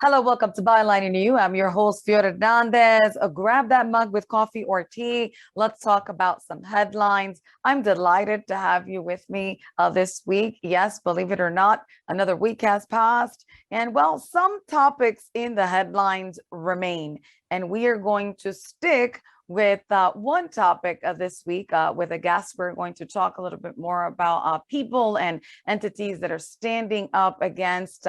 Hello, welcome to Byline Anew. I'm your host, Fiora Hernandez. Grab that mug with coffee or tea. Let's talk about some headlines. I'm delighted to have you with me this week. Yes, believe it or not, another week has passed. And well, some topics in the headlines remain. And we are going to stick with one topic this week with a guest. We're going to talk a little bit more about people and entities that are standing up against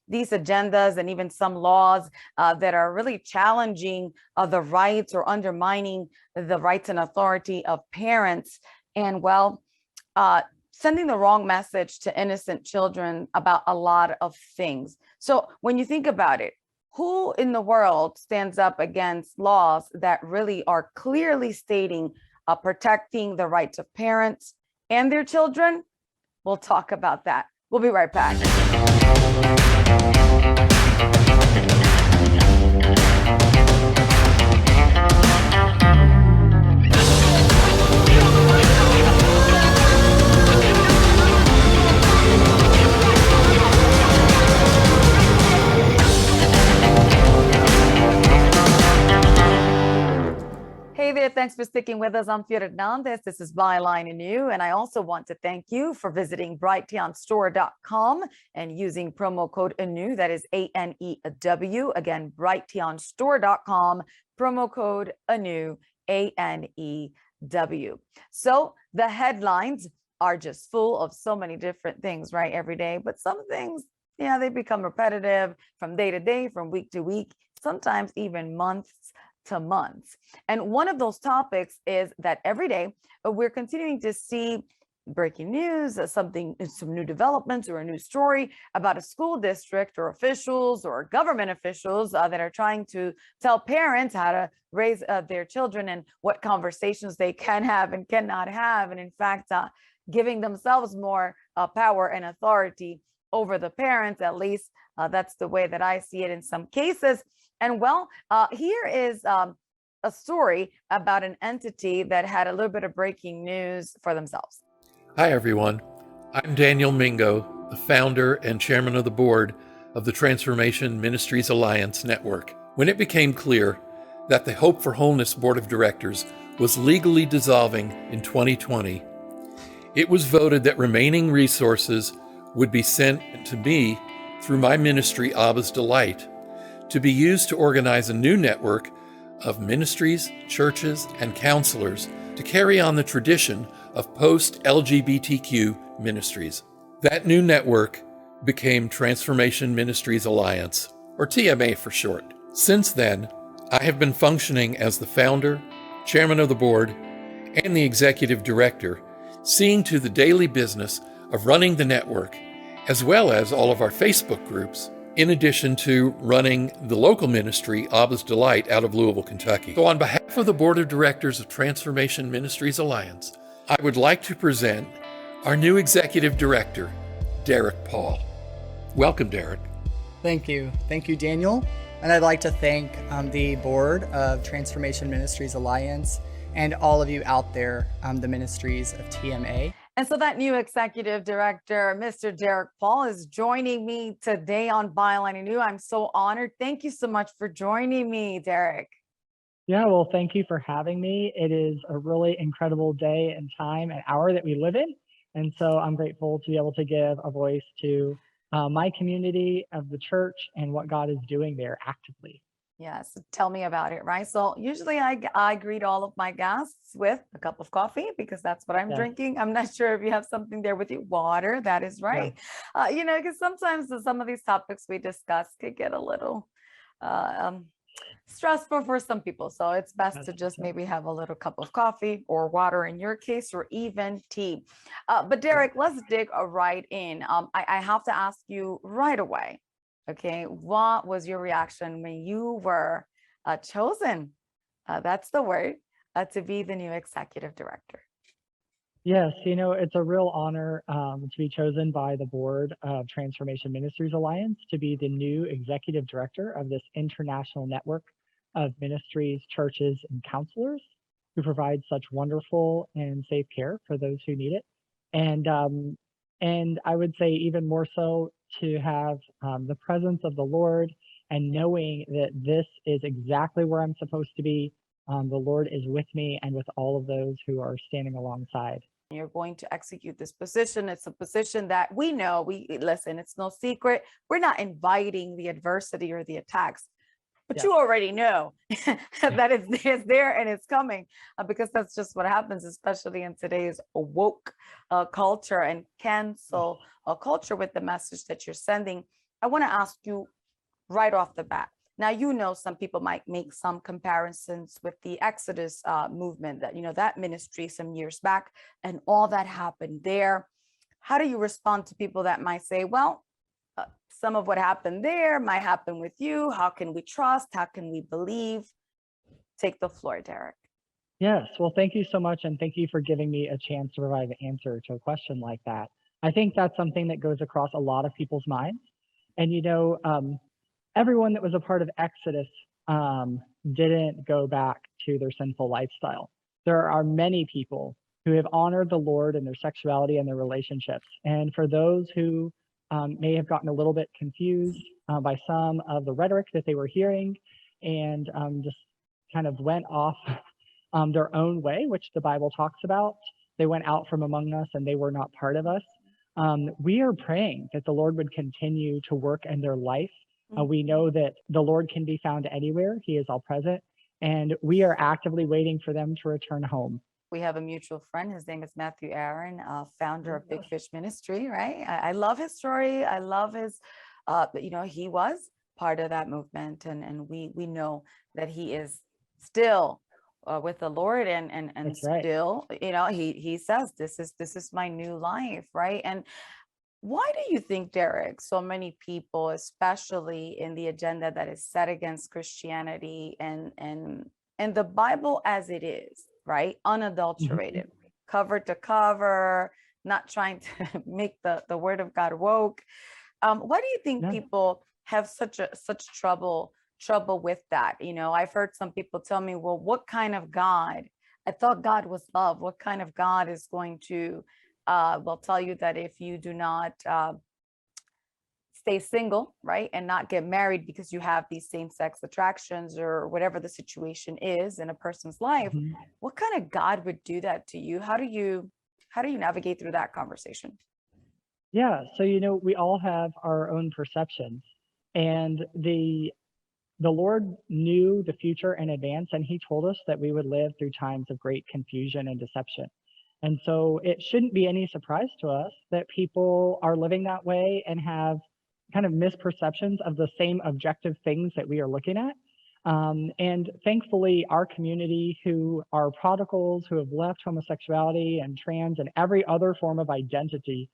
these agendas and even some laws that are really challenging the rights or undermining the rights and authority of parents. And well, sending the wrong message to innocent children about a lot of things. So when you think about it, who in the world stands up against laws that really are clearly stating protecting the rights of parents and their children? We'll talk about that. We'll be right back. Hey there, thanks for sticking with us. I'm Fiora Hernandez. This is Byline Anew, and I also want to thank you for visiting brighteonstore.com and using promo code Anew, that is ANEW. Again, brighteonstore.com, promo code Anew, ANEW. So the headlines are just full of so many different things, right, every day, but some things, yeah, they become repetitive from day to day, from week to week, sometimes even months to months. And one of those topics is that every day we're continuing to see breaking news, some new developments or a new story about a school district or officials or government officials that are trying to tell parents how to raise their children and what conversations they can have and cannot have. And in fact, giving themselves more power and authority over the parents. At least that's the way that I see it in some cases. And well, here is a story about an entity that had a little bit of breaking news for themselves. Hi, everyone. I'm Daniel Mingo, the founder and chairman of the board of the Transformation Ministries Alliance Network. When it became clear that the Hope for Wholeness Board of Directors was legally dissolving in 2020, it was voted that remaining resources would be sent to me through my ministry, Abba's Delight, to be used to organize a new network of ministries, churches, and counselors to carry on the tradition of post-LGBTQ ministries. That new network became Transformation Ministries Alliance, or TMA for short. Since then, I have been functioning as the founder, chairman of the board, and the executive director, seeing to the daily business of running the network, as well as all of our Facebook groups, in addition to running the local ministry, Abba's Delight, out of Louisville, Kentucky. So on behalf of the Board of Directors of Transformation Ministries Alliance, I would like to present our new Executive Director, Derek Paul. Welcome, Derek. Thank you. Thank you, Daniel. And I'd like to thank the Board of Transformation Ministries Alliance and all of you out there, the ministries of TMA. And so that new executive director, Mr. Derek Paul, is joining me today on Byline Anew. I'm so honored. Thank you so much for joining me, Derek. Yeah, well, thank you for having me. It is a really incredible day and time and hour that we live in. And so I'm grateful to be able to give a voice to my community of the church and what God is doing there actively. Yes, tell me about it, right? So usually I greet all of my guests with a cup of coffee because that's what I'm drinking. I'm not sure if you have something there with you. Water, that is right. Yeah. Because sometimes some of these topics we discuss could get a little stressful for some people. So it's best to just maybe have a little cup of coffee or water in your case, or even tea. But Derek, let's dig right in. I have to ask you right away. Okay, what was your reaction when you were chosen? That's the word, to be the new executive director. Yes, it's a real honor to be chosen by the board of Transformation Ministries Alliance to be the new executive director of this international network of ministries, churches, and counselors who provide such wonderful and safe care for those who need it. And I would say even more so to have the presence of the Lord and knowing that this is exactly where I'm supposed to be. The Lord is with me and with all of those who are standing alongside. You're going to execute this position. It's a position that we know, listen, it's no secret. We're not inviting the adversity or the attacks, but you already know that it's there and it's coming, because that's just what happens, especially in today's woke culture and cancel culture with the message that you're sending. I want to ask you right off the bat. Now, some people might make some comparisons with the Exodus movement, that, that ministry some years back and all that happened there. How do you respond to people that might say, well, some of what happened there might happen with you? How can we trust? How can we believe? Take the floor, Derek. Yes, well, thank you so much. And thank you for giving me a chance to provide an answer to a question like that. I think that's something that goes across a lot of people's minds. And, everyone that was a part of Exodus didn't go back to their sinful lifestyle. There are many people who have honored the Lord in their sexuality and their relationships. And for those who may have gotten a little bit confused by some of the rhetoric that they were hearing and just kind of went off their own way, which the Bible talks about. They went out from among us and they were not part of us. We are praying that the Lord would continue to work in their life. We know that the Lord can be found anywhere. He is all present. And we are actively waiting for them to return home. We have a mutual friend. His name is Matthew Aaron, founder of Big Fish Ministry, right? I love his story. I love his, he was part of that movement. And we know that he is still with the Lord and still, he says, this is my new life, right? And why do you think, Derek, so many people, especially in the agenda that is set against Christianity and the Bible as it is, right? Unadulterated, cover to cover, not trying to make the word of God woke. Why do you think people have such trouble with that? I've heard some people tell me, well, what kind of God? I thought God was love. What kind of God is going to will tell you that if you do not stay single, right, and not get married because you have these same-sex attractions or whatever the situation is in a person's life, what kind of God would do that to you? How do you navigate through that conversation? Yeah, so we all have our own perceptions, and the Lord knew the future in advance, and he told us that we would live through times of great confusion and deception. And so it shouldn't be any surprise to us that people are living that way and have kind of misperceptions of the same objective things that we are looking at. And thankfully, our community, who are prodigals, who have left homosexuality and trans and every other form of identity,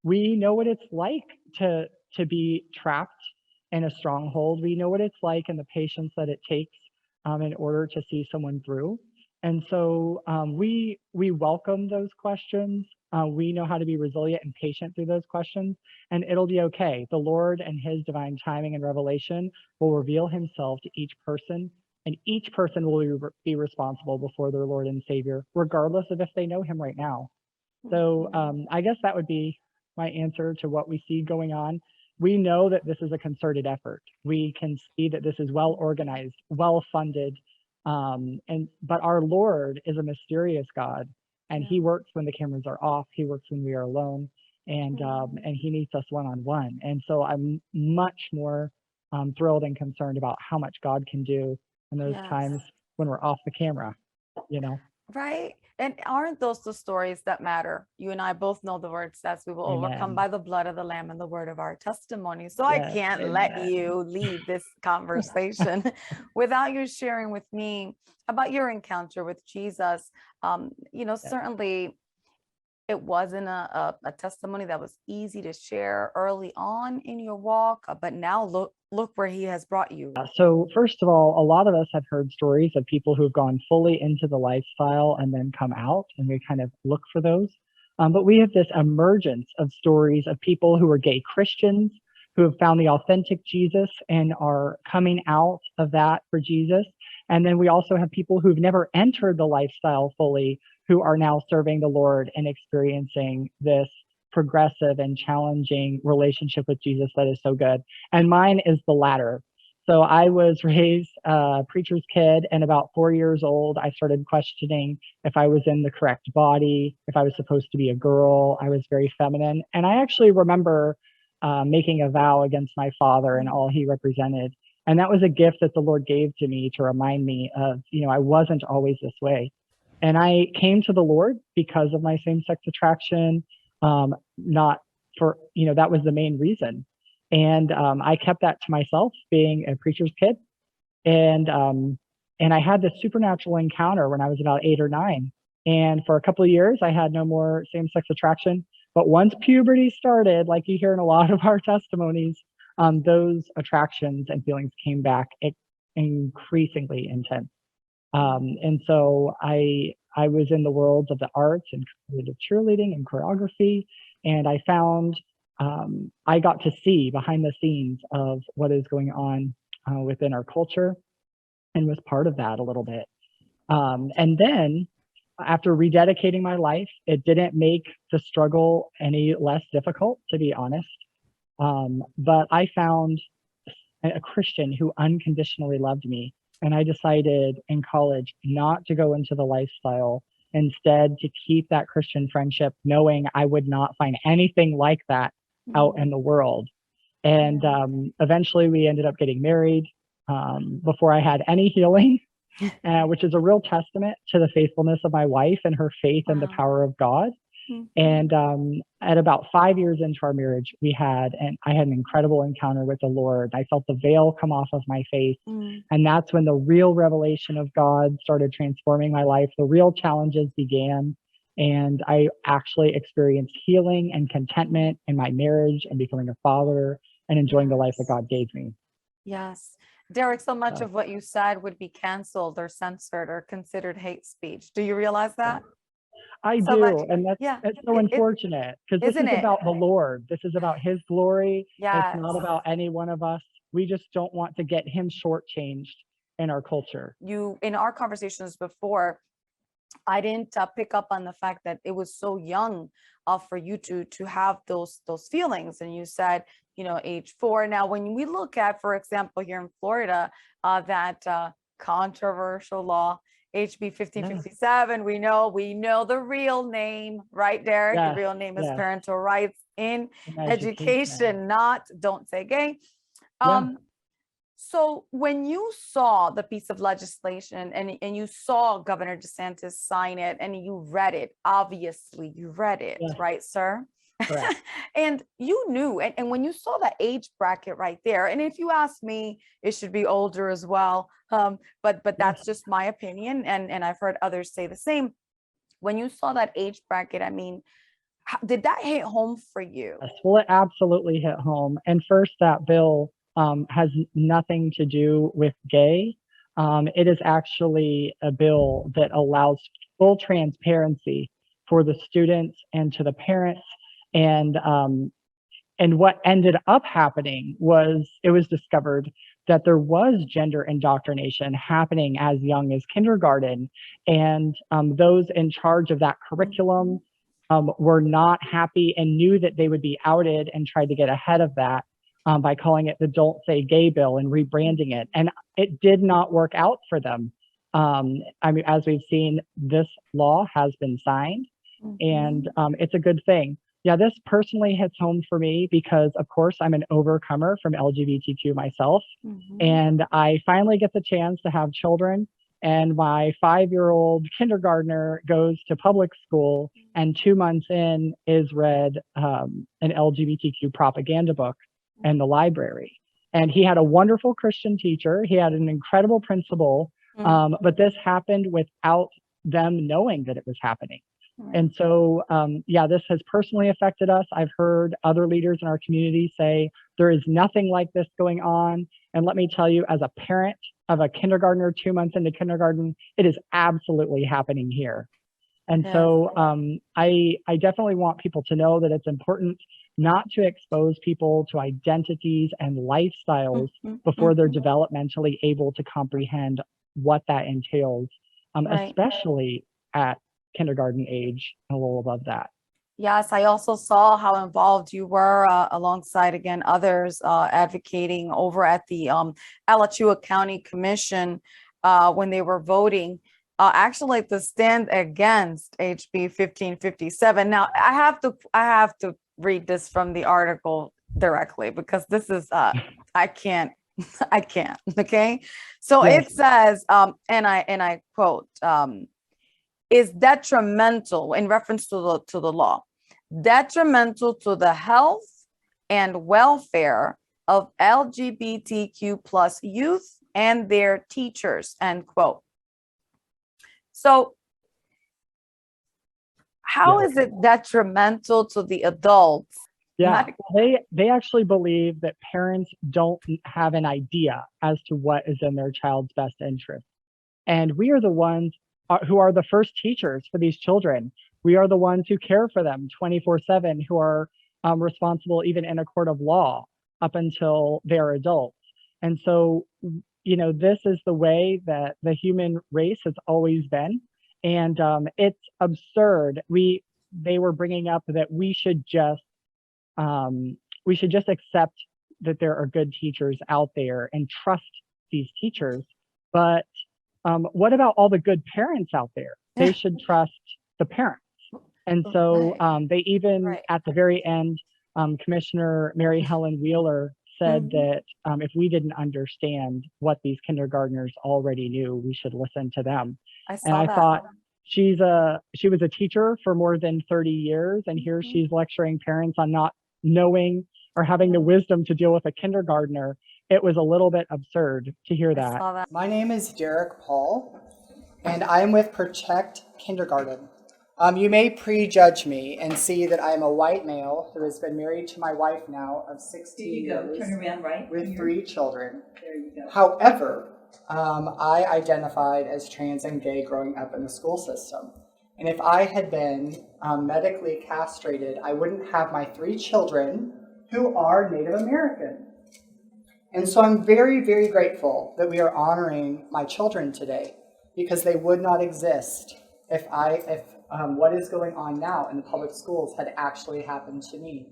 we know what it's like to be trapped in a stronghold. We know what it's like and the patience that it takes in order to see someone through. And so we welcome those questions. We know how to be resilient and patient through those questions, and it'll be okay. The Lord and his divine timing and revelation will reveal himself to each person, and each person will be responsible before their Lord and Savior, regardless of if they know him right now. So I guess that would be my answer to what we see going on. We know that this is a concerted effort. We can see that this is well organized, well funded. But our Lord is a mysterious God, and he works when the cameras are off. He works when we are alone, and he meets us one-on-one. And so I'm much more thrilled and concerned about how much God can do in those times when we're off the camera, Right. And aren't those the stories that matter? You and I both know the word says we will overcome by the blood of the Lamb and the word of our testimony. So I can't let you leave this conversation without you sharing with me about your encounter with Jesus. Certainly it wasn't a testimony that was easy to share early on in your walk, but now look where he has brought you. So first of all, a lot of us have heard stories of people who've gone fully into the lifestyle and then come out, and we kind of look for those. But we have this emergence of stories of people who are gay Christians, who have found the authentic Jesus and are coming out of that for Jesus. And then we also have people who've never entered the lifestyle fully, who are now serving the Lord and experiencing this progressive and challenging relationship with Jesus that is so good. And mine is the latter. So I was raised a preacher's kid, and about 4 years old, I started questioning if I was in the correct body, if I was supposed to be a girl. I was very feminine. And I actually remember making a vow against my father and all he represented. And that was a gift that the Lord gave to me to remind me of, I wasn't always this way. And I came to the Lord because of my same-sex attraction, not for, that was the main reason. And I kept that to myself, being a preacher's kid. And I had this supernatural encounter when I was about 8 or 9. And for a couple of years, I had no more same-sex attraction. But once puberty started, like you hear in a lot of our testimonies, those attractions and feelings came back increasingly intense. And so I was in the worlds of the arts and creative cheerleading and choreography, and I found I got to see behind the scenes of what is going on within our culture, and was part of that a little bit. And then after rededicating my life, it didn't make the struggle any less difficult, to be honest. But I found a Christian who unconditionally loved me. And I decided in college not to go into the lifestyle, instead to keep that Christian friendship, knowing I would not find anything like that out in the world. And eventually we ended up getting married before I had any healing, which is a real testament to the faithfulness of my wife and her faith in the power of God. And at about 5 years into our marriage, I had an incredible encounter with the Lord. I felt the veil come off of my face. And that's when the real revelation of God started transforming my life. The real challenges began. And I actually experienced healing and contentment in my marriage and becoming a father and enjoying the life that God gave me. Yes. Derek, so much of what you said would be canceled or censored or considered hate speech. Do you realize that? I So do, much, and that's so unfortunate, because this is about the Lord. This is about His glory. Yes. It's not about any one of us. We just don't want to get Him shortchanged in our culture. In our conversations before, I didn't pick up on the fact that it was so young for you to have those feelings, and you said, age 4. Now, when we look at, for example, here in Florida, that controversial law, HB 1557, we know the real name, right, Derek? Yes, the real name is yes. Parental Rights in Education, Education, not Don't Say Gay. So when you saw the piece of legislation and you saw Governor DeSantis sign it and you read it, obviously you read it, right, sir? Correct. And you knew, and when you saw that age bracket right there, and if you ask me, it should be older as well. But that's just my opinion, and I've heard others say the same. When you saw that age bracket, I mean, did that hit home for you? Yes, well, it absolutely hit home. And first, that bill has nothing to do with gay. It is actually a bill that allows full transparency for the students and to the parents. And what ended up happening was it was discovered that there was gender indoctrination happening as young as kindergarten. And those in charge of that curriculum were not happy and knew that they would be outed, and tried to get ahead of that by calling it the Don't Say Gay bill and rebranding it. And it did not work out for them. I mean, as we've seen, this law has been signed, and it's a good thing. Yeah, this personally hits home for me because, of course, I'm an overcomer from LGBTQ myself. And I finally get the chance to have children. And my 5-year-old kindergartner goes to public school, and 2 months in is read an LGBTQ propaganda book in the library. And he had a wonderful Christian teacher. He had an incredible principal, but this happened without them knowing that it was happening. And so, this has personally affected us. I've heard other leaders in our community say there is nothing like this going on. And let me tell you, as a parent of a kindergartner 2 months into kindergarten, it is absolutely happening here. And so I definitely want people to know that it's important not to expose people to identities and lifestyles before they're developmentally able to comprehend what that entails, especially at kindergarten age and a little above that. Yes, I also saw how involved you were alongside, again, others advocating over at the Alachua County Commission when they were voting, actually to stand against HB 1557. Now, I have to read this from the article directly because this is I can't I can't. Okay, so Yes. it says, and I quote. Is detrimental in reference to the law, detrimental to the health and welfare of LGBTQ plus youth and their teachers, end quote. So how Yeah. is it detrimental to the adults? Yeah, they actually believe that parents don't have an idea as to what is in their child's best interest. And we are the ones who are the first teachers for these children. We are the ones who care for them 24/7, who are responsible even in a court of law up until they're adults. And so, this is the way that the human race has always been. And it's absurd. They were bringing up that we should just accept that there are good teachers out there and trust these teachers. But what about all the good parents out there? They should trust the parents. And so they even at the very end, Commissioner Mary Helen Wheeler said that if we didn't understand what these kindergartners already knew, we should listen to them. And I thought, she was a teacher for more than 30 years, and here she's lecturing parents on not knowing or having the wisdom to deal with a kindergartner. It was a little bit absurd to hear that. My name is Derek Paul, and I am with Protect Kindergarten. You may prejudge me and see that I am a white male who has been married to my wife now of 16 years Turn around, right? with 3 children. There you go. However, I identified as trans and gay growing up in the school system. And if I had been medically castrated, I wouldn't have my 3 children who are Native American. And so I'm very, very grateful that we are honoring my children today, because they would not exist if what is going on now in the public schools had actually happened to me.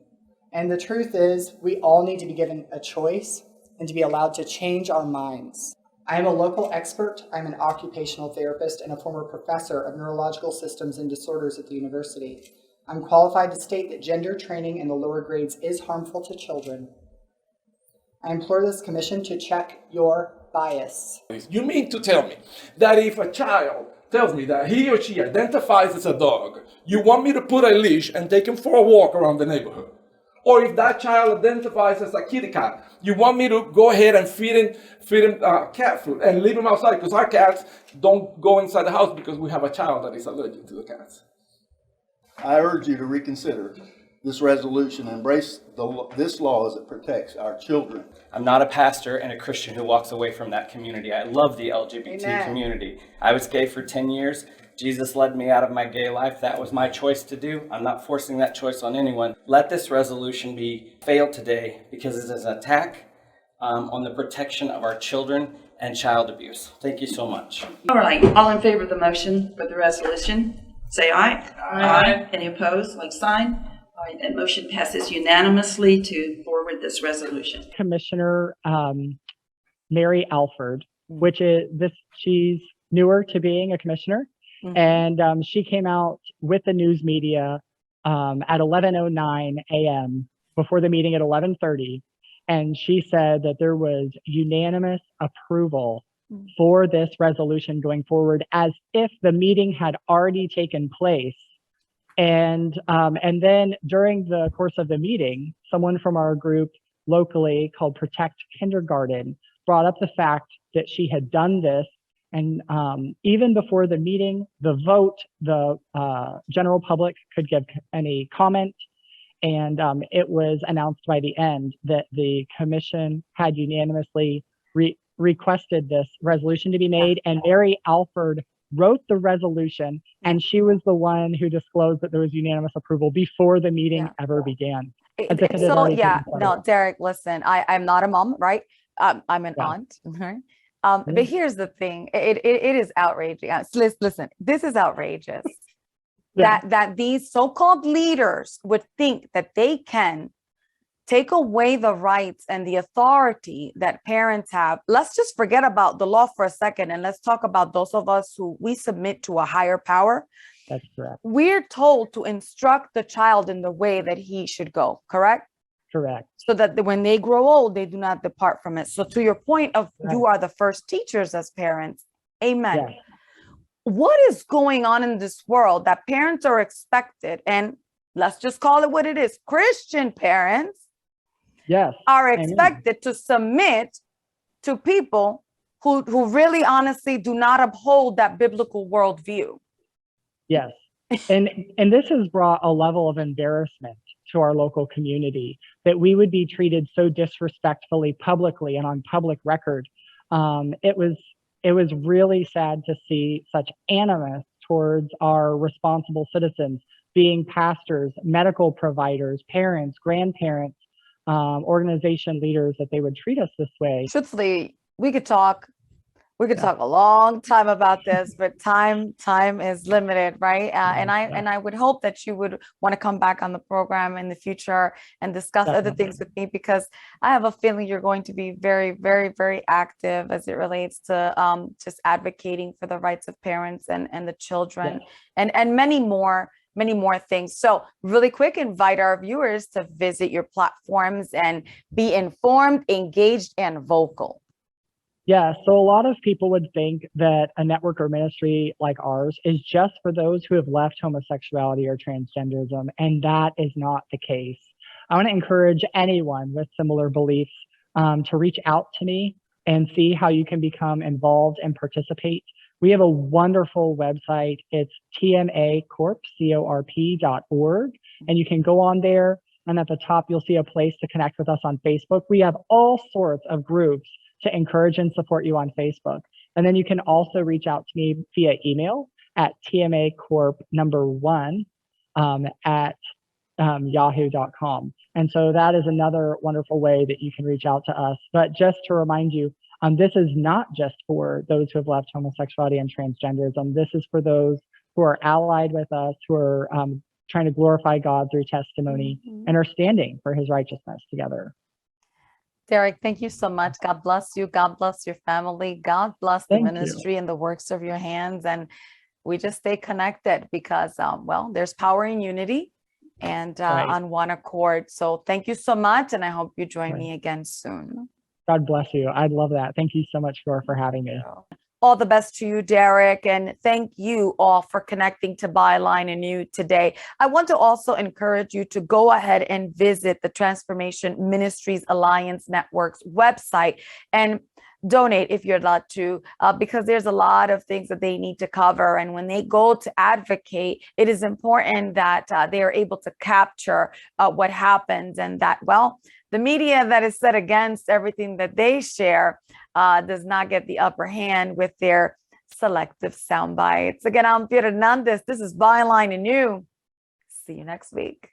And the truth is, we all need to be given a choice and to be allowed to change our minds. I am a local expert. I'm an occupational therapist and a former professor of neurological systems and disorders at the university. I'm qualified to state that gender training in the lower grades is harmful to children. I implore this commission to check your bias. You mean to tell me that if a child tells me that he or she identifies as a dog, you want me to put a leash and take him for a walk around the neighborhood? Or if that child identifies as a kitty cat, you want me to go ahead and feed him cat food and leave him outside, because our cats don't go inside the house because we have a child that is allergic to the cats? I urge you to reconsider this resolution and embrace this law as it protects our children. I'm not a pastor and a Christian who walks away from that community. I love the LGBT community. I was gay for 10 years. Jesus led me out of my gay life. That was my choice to do. I'm not forcing that choice on anyone. Let this resolution be failed today, because it is an attack on the protection of our children and child abuse. Thank you so much. All right, all in favor of the motion for the resolution, say aye. Aye. Any opposed, like sign? All right, that motion passes unanimously to forward this resolution. Commissioner Mary Alford, which is she's newer to being a commissioner. And she came out with the news media at 11:09 a.m. before the meeting at 11:30. And she said that there was unanimous approval for this resolution going forward, as if the meeting had already taken place. And then during the course of the meeting, someone from our group locally called Protect Kindergarten brought up the fact that she had done this. And even before the meeting, the vote, the general public could give any comment. And it was announced by the end that the commission had unanimously requested this resolution to be made. And Mary Alford wrote the resolution, and she was the one who disclosed that there was unanimous approval before the meeting ever began. So no, Derek, listen, I'm not a mom, right? I'm an aunt, right? But here's the thing, it is outrageous. Listen, this is outrageous. that these so-called leaders would think that they can take away the rights and the authority that parents have. Let's just forget about the law for a second, and let's talk about those of us who we submit to a higher power. That's correct. We're told to instruct the child in the way that he should go, correct? Correct. So that when they grow old, they do not depart from it. So to your point of you are the first teachers as parents. Amen. Yes. What is going on in this world that parents are expected, and let's just call it what it is, Christian parents Yes. are expected to submit to people who really honestly do not uphold that biblical worldview? Yes. And this has brought a level of embarrassment to our local community that we would be treated so disrespectfully publicly and on public record. It was really sad to see such animus towards our responsible citizens, being pastors, medical providers, parents, grandparents, organization leaders, that they would treat us this way. Truthfully, we could talk a long time about this, but time is limited, right? And I would hope that you would want to come back on the program in the future and discuss other things with me, because I have a feeling you're going to be very, very, very active as it relates to just advocating for the rights of parents and the children, and many more things. So really quick, invite our viewers to visit your platforms and be informed, engaged, and vocal. Yeah, so a lot of people would think that a network or ministry like ours is just for those who have left homosexuality or transgenderism, and that is not the case. I want to encourage anyone with similar beliefs to reach out to me and see how you can become involved and participate. We have a wonderful website. It's tmacorp.org, and you can go on there, and at the top, you'll see a place to connect with us on Facebook. We have all sorts of groups to encourage and support you on Facebook. And then you can also reach out to me via email at tmacorp1 at yahoo.com. And so that is another wonderful way that you can reach out to us. But just to remind you, this is not just for those who have left homosexuality and transgenderism. This is for those who are allied with us, who are trying to glorify God through testimony and are standing for his righteousness together. Derek, thank you so much. God bless you. God bless your family. God bless the ministry and the works of your hands. And we just stay connected because, there's power in unity and on one accord. So thank you so much. And I hope you join me again soon. God bless you. I'd love that. Thank you so much for having me. All the best to you, Derek, and thank you all for connecting to Byline Anew today. I want to also encourage you to go ahead and visit the Transformation Ministries Alliance Network's website and donate if you're allowed to, because there's a lot of things that they need to cover. And when they go to advocate, it is important that they are able to capture what happens, and that, the media that is set against everything that they share does not get the upper hand with their selective sound bites. Again, I'm Fiora Hernandez. This is Byline Anew. See you next week.